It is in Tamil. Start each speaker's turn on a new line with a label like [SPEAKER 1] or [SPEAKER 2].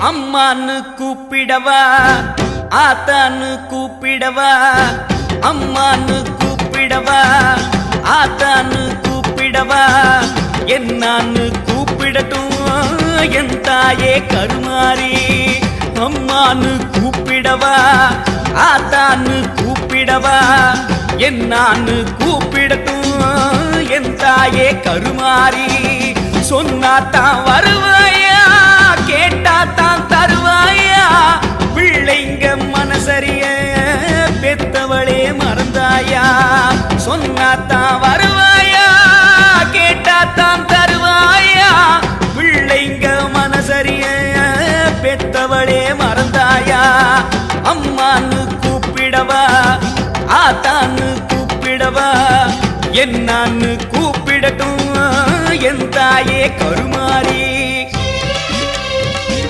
[SPEAKER 1] அம்மான்னு கூப்பிடவா ஆத்தான்னு கூப்பிடவா அம்மான்னு கூப்பிடவா ஆத்தான்னு கூப்பிடவா என்னான்னு கூப்பிடட்டும் என் தாயே கருமாரி அம்மான்னு கூப்பிடவா ஆத்தான்னு கூப்பிடவா என்னான்னு கூப்பிடட்டும் என் தாயே கருமாரி சொன்னாத்தான் வருவாயா கேட்டாத்தான் தருவாயா பிள்ளைங்க மனசரிய பெத்தவளே மறந்தாயா சொன்னாத்தான் வருவாயா கேட்டாத்தான் தருவாயா பிள்ளைங்க மனசரிய பெத்தவளே மறந்தாயா அம்மான்னு கூப்பிடவா ஆத்தான்னு கூப்பிடவா என்னான்னு கூப்பிடட்டும் என் தாயே கருமாரி